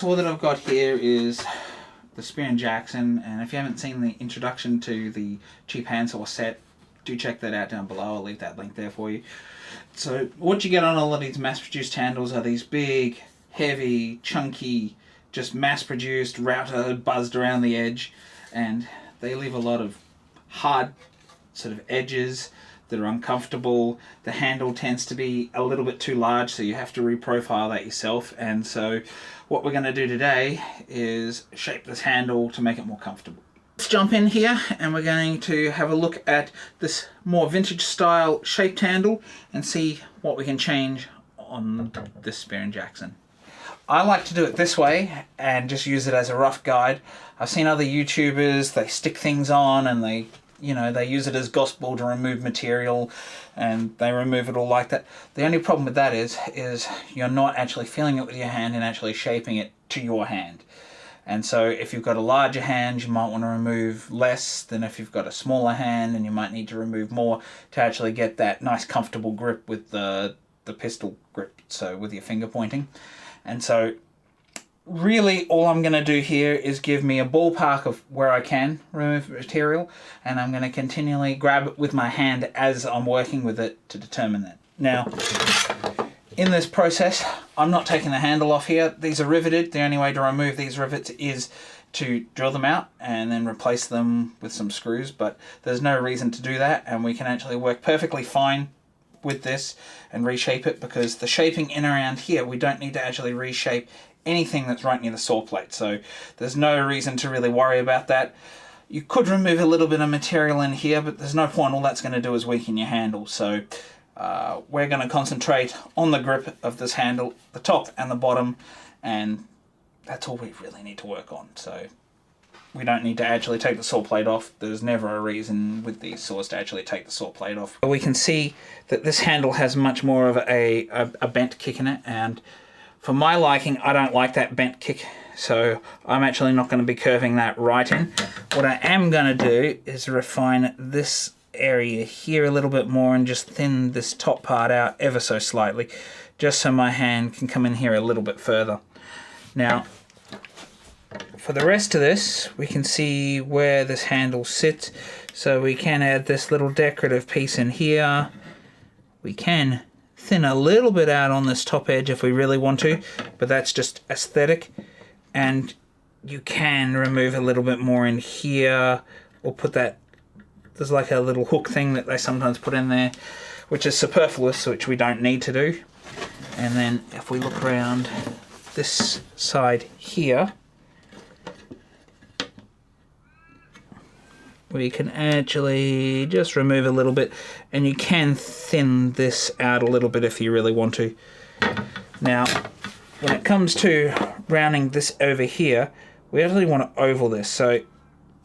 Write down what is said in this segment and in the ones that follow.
So what I've got here is the Spear & Jackson, and if you haven't seen the introduction to the cheap hand saw set, do check that out down below. I'll leave that link there for you. So what you get on all of these mass-produced handles are these big, heavy, chunky, just mass-produced router buzzed around the edge, and they leave a lot of hard sort of edges that are uncomfortable. The handle tends to be a little bit too large, so you have to reprofile that yourself. And so what we're going to do today is shape this handle to make it more comfortable. Let's jump in here and we're going to have a look at this more vintage style shaped handle and see what we can change on this Spear & Jackson. I like to do it this way and just use it as a rough guide. I've seen other YouTubers, they stick things on and they use it as gospel to remove material, and they remove it all like that. The only problem with that is you're not actually feeling it with your hand and actually shaping it to your hand. And so if you've got a larger hand, you might want to remove less than if you've got a smaller hand, and you might need to remove more to actually get that nice comfortable grip with the pistol grip, so with your finger pointing. And so really all I'm going to do here is give me a ballpark of where I can remove material, and I'm going to continually grab it with my hand as I'm working with it to determine that. Now, in this process, I'm not taking the handle off here. These are riveted. The only way to remove these rivets is to drill them out and then replace them with some screws, but there's no reason to do that, and we can actually work perfectly fine with this and reshape it, because the shaping in around here, we don't need to actually reshape anything that's right near the saw plate, so there's no reason to really worry about that. You could remove a little bit of material in here, but there's no point. All that's going to do is weaken your handle. So we're going to concentrate on the grip of this handle, the top and the bottom, and that's all we really need to work on. So we don't need to actually take the saw plate off. There's never a reason with these saws to actually take the saw plate off. We can see that this handle has much more of a bent kick in it, and for my liking, I don't like that bent kick, so I'm actually not going to be curving that right in. What I am going to do is refine this area here a little bit more and just thin this top part out ever so slightly, just so my hand can come in here a little bit further. Now, for the rest of this, we can see where this handle sits, so we can add this little decorative piece in here. We can thin a little bit out on this top edge if we really want to, but that's just aesthetic. And you can remove a little bit more in here, or put that, there's like a little hook thing that they sometimes put in there, which is superfluous, which we don't need to do. And then if we look around this side here, we can actually just remove a little bit, and you can thin this out a little bit if you really want to. Now, when it comes to rounding this over here, we actually want to oval this. So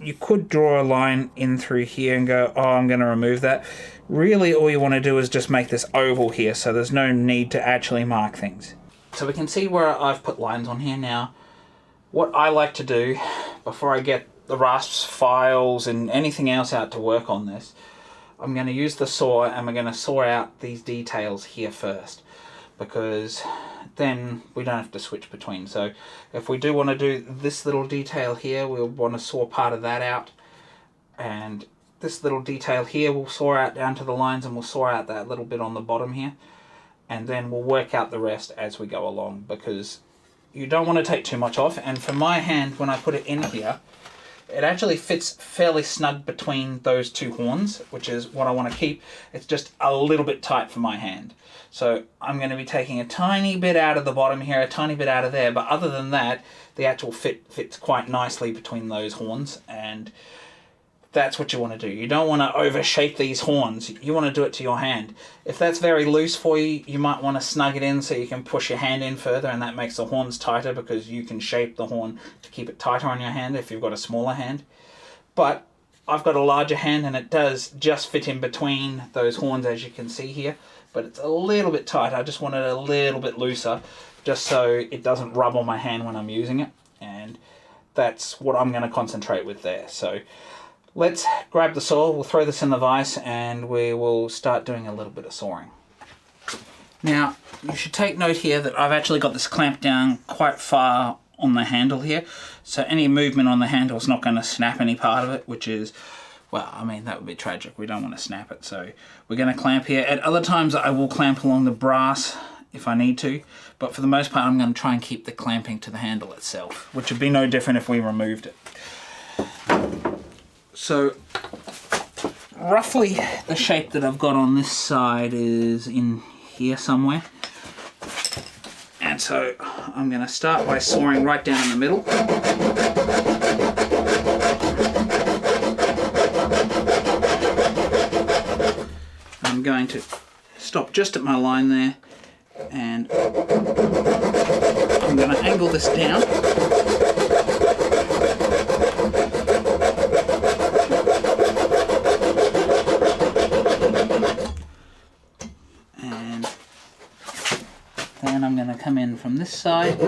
you could draw a line in through here and go, oh, I'm going to remove that. Really, all you want to do is just make this oval here, so there's no need to actually mark things. So we can see where I've put lines on here now. What I like to do before I get the rasps, files, and anything else out to work on this, I'm going to use the saw and we're going to saw out these details here first, because then we don't have to switch between. So if we do want to do this little detail here, we'll want to saw part of that out, and this little detail here we'll saw out down to the lines, and we'll saw out that little bit on the bottom here, and then we'll work out the rest as we go along, because you don't want to take too much off. And for my hand, when I put it in here, it actually fits fairly snug between those two horns, which is what I want to keep. It's just a little bit tight for my hand. So I'm going to be taking a tiny bit out of the bottom here, a tiny bit out of there, but other than that, the actual fit fits quite nicely between those horns, and that's what you want to do. You don't want to overshape these horns. You want to do it to your hand. If that's very loose for you, you might want to snug it in so you can push your hand in further, and that makes the horns tighter, because you can shape the horn to keep it tighter on your hand if you've got a smaller hand. But I've got a larger hand, and it does just fit in between those horns, as you can see here, but it's a little bit tight. I just want it a little bit looser, just so it doesn't rub on my hand when I'm using it, and that's what I'm going to concentrate with there. So let's grab the saw, we'll throw this in the vise, and we will start doing a little bit of sawing. Now, you should take note here that I've actually got this clamped down quite far on the handle here, so any movement on the handle is not going to snap any part of it, which is, well, I mean, that would be tragic. We don't want to snap it, so we're going to clamp here. At other times I will clamp along the brass if I need to, but for the most part I'm going to try and keep the clamping to the handle itself, which would be no different if we removed it. So roughly the shape that I've got on this side is in here somewhere. And so I'm going to start by sawing right down in the middle. I'm going to stop just at my line there, and I'm going to angle this down. And then I'm going to come in from this side.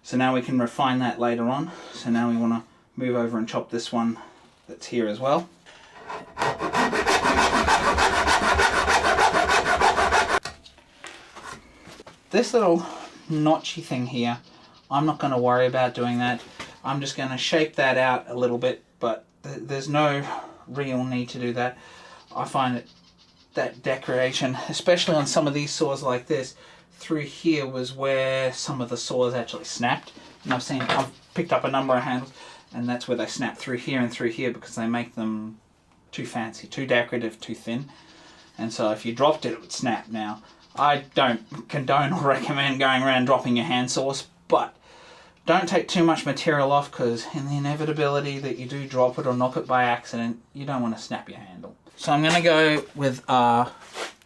So now we can refine that later on. So now we want to move over and chop this one that's here as well. This little notchy thing here, I'm not going to worry about doing that. I'm just going to shape that out a little bit, but there's no real need to do that. I find it that decoration, especially on some of these saws like this, through here was where some of the saws actually snapped. And I've picked up a number of handles, and that's where they snap through here and through here because they make them too fancy, too decorative, too thin. And so if you dropped it, it would snap. Now, I don't condone or recommend going around dropping your hand saws, but don't take too much material off, because in the inevitability that you do drop it or knock it by accident, you don't want to snap your handle. So I'm going to go with a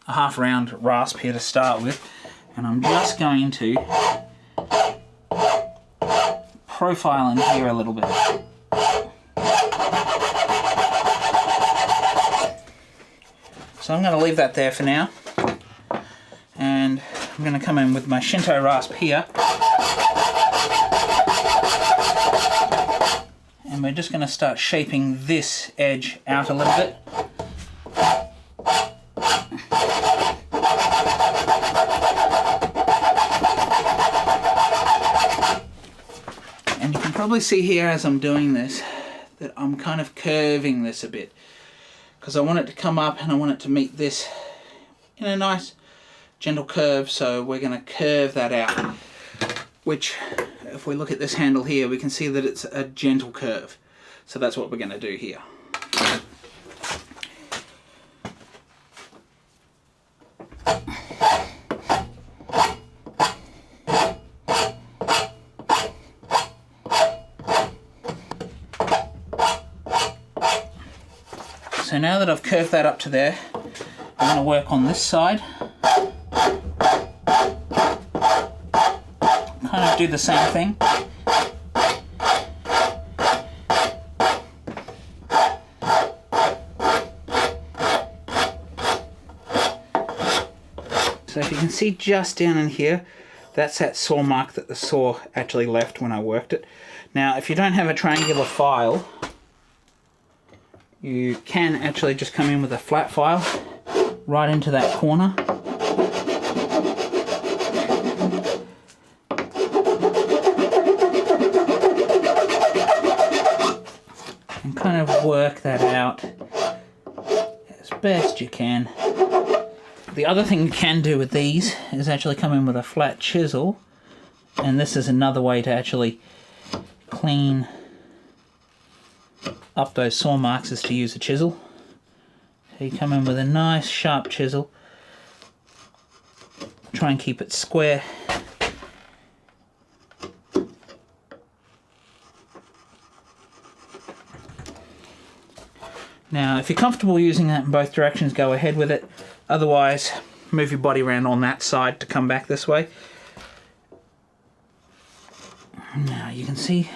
half round rasp here to start with, and I'm just going to profile in here a little bit. So I'm going to leave that there for now, and I'm going to come in with my Shinto rasp here, and we're just going to start shaping this edge out a little bit. And you can probably see here as I'm doing this that I'm kind of curving this a bit, because I want it to come up and I want it to meet this in a nice gentle curve. So we're going to curve that out, which if we look at this handle here, we can see that it's a gentle curve. So that's what we're going to do here. So now that I've curved that up to there, I'm going to work on this side. Kind of do the same thing. So if you can see just down in here, that's that saw mark that the saw actually left when I worked it. Now if you don't have a triangular file, you can actually just come in with a flat file right into that corner. And kind of work that out as best you can. The other thing you can do with these is actually come in with a flat chisel, and this is another way to actually clean up those saw marks, is to use a chisel. So you come in with a nice sharp chisel, try and keep it square. Now if you're comfortable using that in both directions, go ahead with it. Otherwise, move your body around on that side to come back this way. Now you can see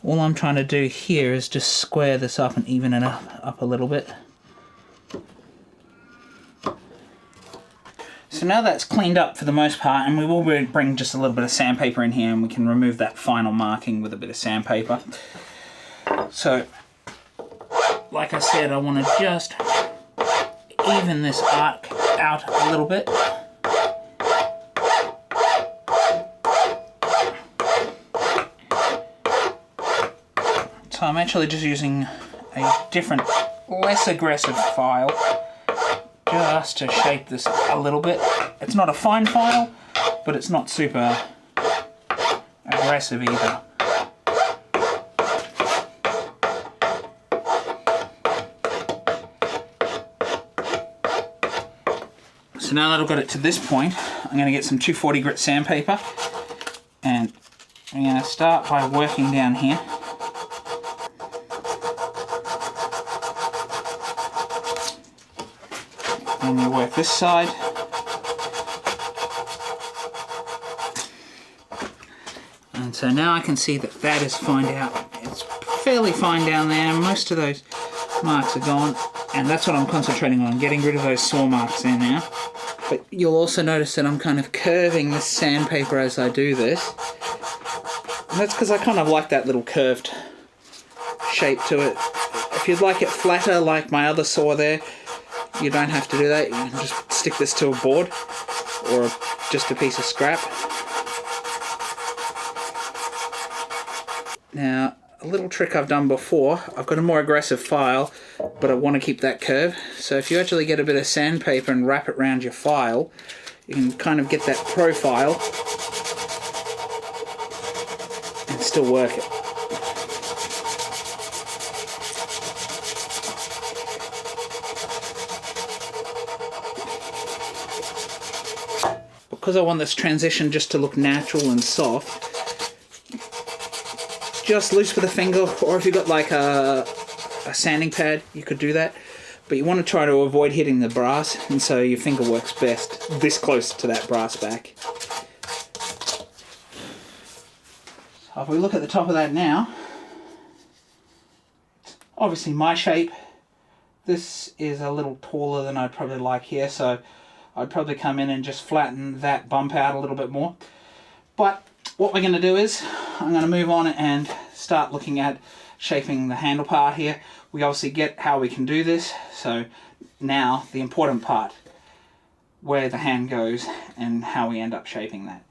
all I'm trying to do here is just square this up and even it up a little bit. So now that's cleaned up for the most part, and we will bring just a little bit of sandpaper in here, and we can remove that final marking with a bit of sandpaper. So, like I said, I want to just even this arc out a little bit. So I'm actually just using a different, less aggressive file just to shape this a little bit. It's not a fine file, but it's not super aggressive either. So now that I've got it to this point, I'm going to get some 240 grit sandpaper, and I'm going to start by working down here. And you work this side. And so now I can see that that is fined out. It's fairly fine down there. Most of those marks are gone. And that's what I'm concentrating on, getting rid of those saw marks there now. But you'll also notice that I'm kind of curving this sandpaper as I do this. And that's because I kind of like that little curved shape to it. If you'd like it flatter like my other saw there, you don't have to do that. You can just stick this to a board or just a piece of scrap. Now, a little trick I've done before, I've got a more aggressive file, but I want to keep that curve. So if you actually get a bit of sandpaper and wrap it around your file, you can kind of get that profile and still work it. Because I want this transition just to look natural and soft, just loose with a finger, or if you've got like a sanding pad, you could do that. But you want to try to avoid hitting the brass, and so your finger works best this close to that brass back. So if we look at the top of that now, obviously my shape, this is a little taller than I'd probably like here, so I'd probably come in and just flatten that bump out a little bit more. But what we're going to do is, I'm going to move on and start looking at shaping the handle part here. We obviously get how we can do this, so now the important part, where the hand goes and how we end up shaping that.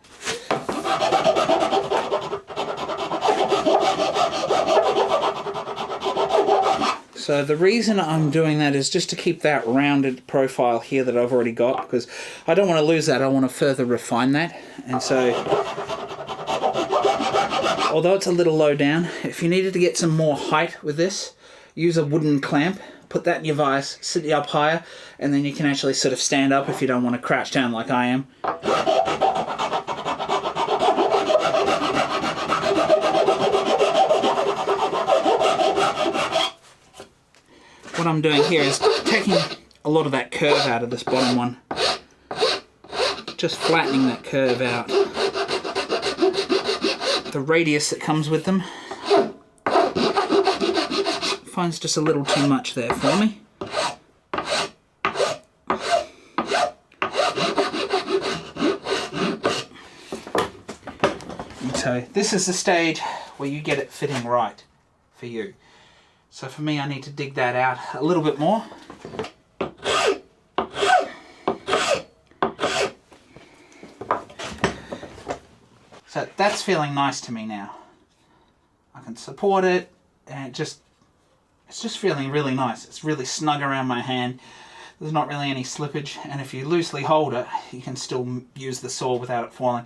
So the reason I'm doing that is just to keep that rounded profile here that I've already got, because I don't want to lose that. I want to further refine that. And so, although it's a little low down, if you needed to get some more height with this, use a wooden clamp, put that in your vise, sit you up higher, and then you can actually sort of stand up if you don't want to crouch down like I am. What I'm doing here is taking a lot of that curve out of this bottom one. Just flattening that curve out. The radius that comes with them finds just a little too much there for me. And so this is the stage where you get it fitting right for you. So for me, I need to dig that out a little bit more. So that's feeling nice to me now. I can support it, and it's just feeling really nice. It's really snug around my hand. There's not really any slippage, and if you loosely hold it, you can still use the saw without it falling.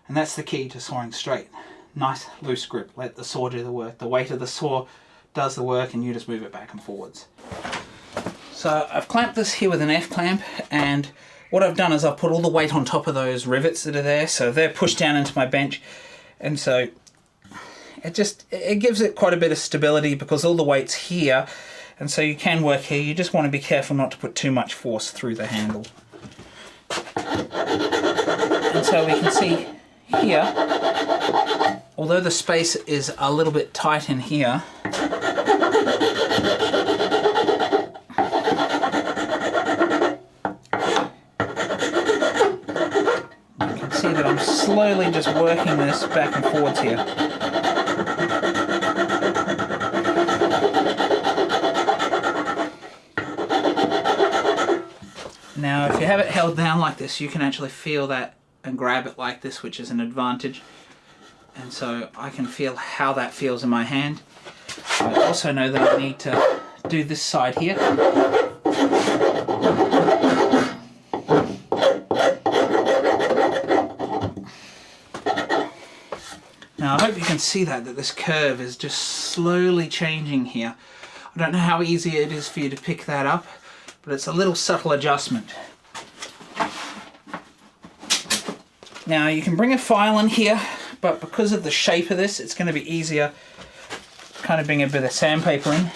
And that's the key to sawing straight. Nice loose grip. Let the saw do the work. The weight of the saw does the work, and you just move it back and forwards. So I've clamped this here with an F clamp, and what I've done is I've put all the weight on top of those rivets that are there, so they're pushed down into my bench, and so it gives it quite a bit of stability because all the weight's here, and so you can work here. You just want to be careful not to put too much force through the handle. And so we can see here, although the space is a little bit tight in here, you can see that I'm slowly just working this back and forwards here. Now if you have it held down like this, you can actually feel that and grab it like this, which is an advantage. And so I can feel how that feels in my hand. I also know that I need to do this side here. Now I hope you can see that this curve is just slowly changing here. I don't know how easy it is for you to pick that up, but it's a little subtle adjustment. Now you can bring a file in here, but because of the shape of this, it's going to be easier kind of bring a bit of sandpaper in.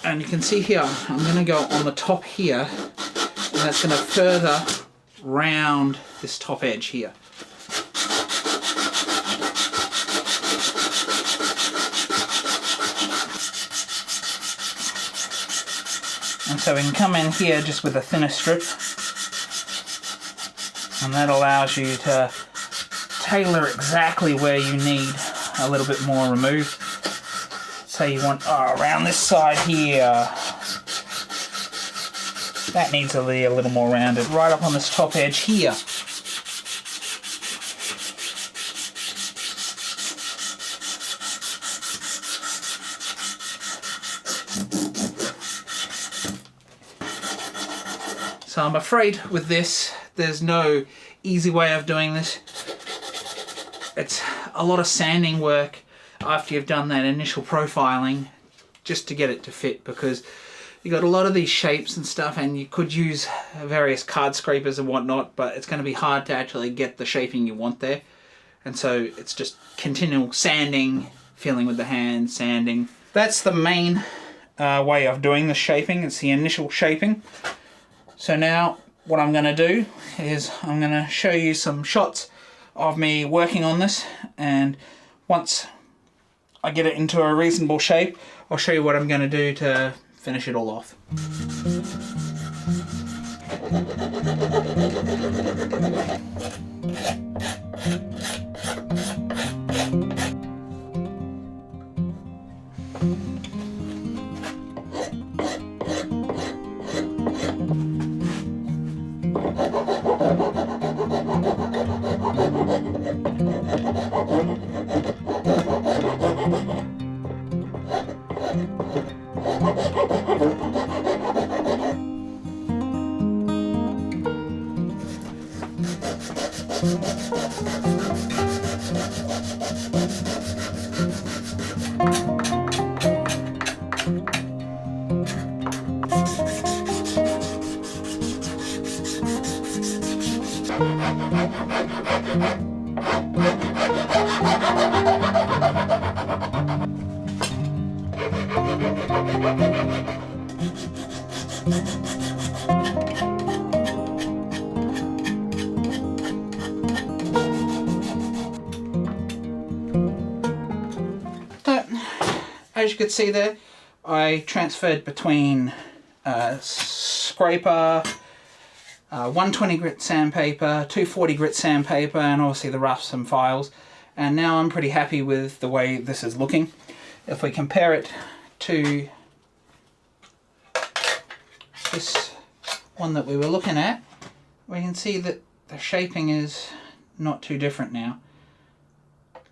And you can see here, I'm going to go on the top here, and that's going to further round this top edge here. And so we can come in here just with a thinner strip, and that allows you to tailor exactly where you need a little bit more removed. Say you want around this side here, that needs to be a little more rounded, right up on this top edge here. So I'm afraid with this, there's no easy way of doing this. It's a lot of sanding work after you've done that initial profiling just to get it to fit, because you got a lot of these shapes and stuff, and you could use various card scrapers and whatnot, but it's going to be hard to actually get the shaping you want there. And so it's just continual sanding, feeling with the hand, sanding. That's the main way of doing the shaping. It's the initial shaping. So now what I'm going to do is I'm going to show you some shots of me working on this, and once I get it into a reasonable shape, I'll show you what I'm going to do to finish it all off. As you can see there, I transferred between scraper, 120 grit sandpaper, 240 grit sandpaper, and obviously the roughs and files. And now I'm pretty happy with the way this is looking. If we compare it to this one that we were looking at, we can see that the shaping is not too different now.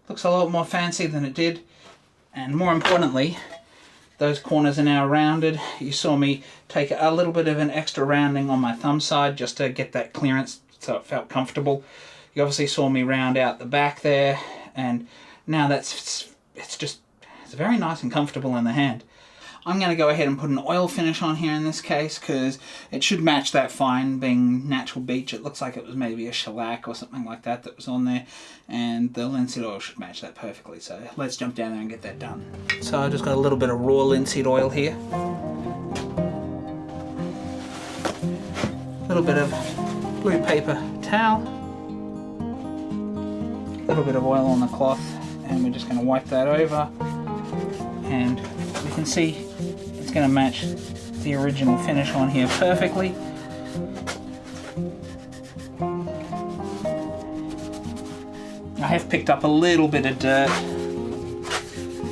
Looks a lot more fancy than it did. And more importantly, those corners are now rounded. You saw me take a little bit of an extra rounding on my thumb side just to get that clearance so it felt comfortable. You obviously saw me round out the back there, and now it's very nice and comfortable in the hand. I'm going to go ahead and put an oil finish on here in this case, because it should match that fine, being natural beach. It looks like it was maybe a shellac or something like that that was on there, and the linseed oil should match that perfectly. So let's jump down there and get that done. So I just got a little bit of raw linseed oil here. A little bit of blue paper towel. A little bit of oil on the cloth, and we're just going to wipe that over. And you can see it's going to match the original finish on here perfectly. I have picked up a little bit of dirt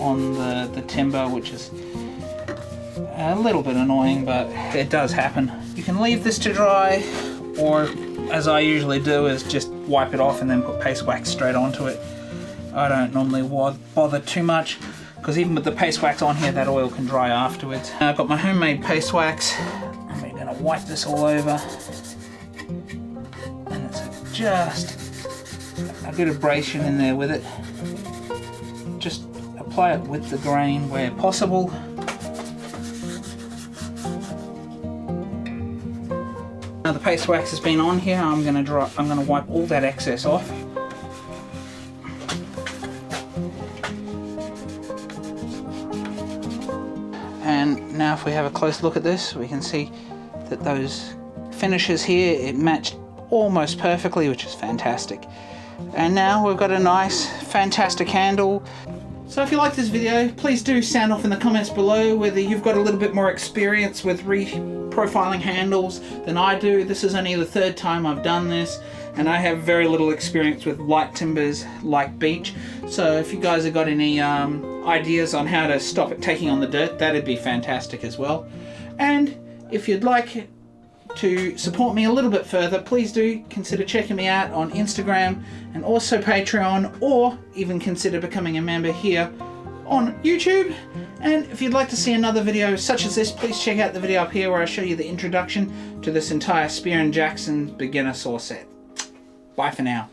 on the timber, which is A little bit annoying, but it does happen. You can leave this to dry, or as I usually do is just wipe it off and then put paste wax straight onto it. I don't normally bother too much, because even with the paste wax on here, that oil can dry afterwards. Now I've got my homemade paste wax, and we're going to wipe this all over. And it's just a good abrasion in there with it. Just apply it with the grain where possible. Now the paste wax has been on here, I'm going to wipe all that excess off. And now if we have a close look at this, we can see that those finishes here, it matched almost perfectly, which is fantastic. And now we've got a nice, fantastic handle. So if you like this video, please do sound off in the comments below whether you've got a little bit more experience with profiling handles than I do. This is only the third time I've done this, and I have very little experience with light timbers like beech. So if you guys have got any ideas on how to stop it taking on the dirt, that'd be fantastic as well. And if you'd like to support me a little bit further, please do consider checking me out on Instagram and also Patreon, or even consider becoming a member here on YouTube. And if you'd like to see another video such as this, please check out the video up here where I show you the introduction to this entire Spear & Jackson beginner saw set. Bye for now.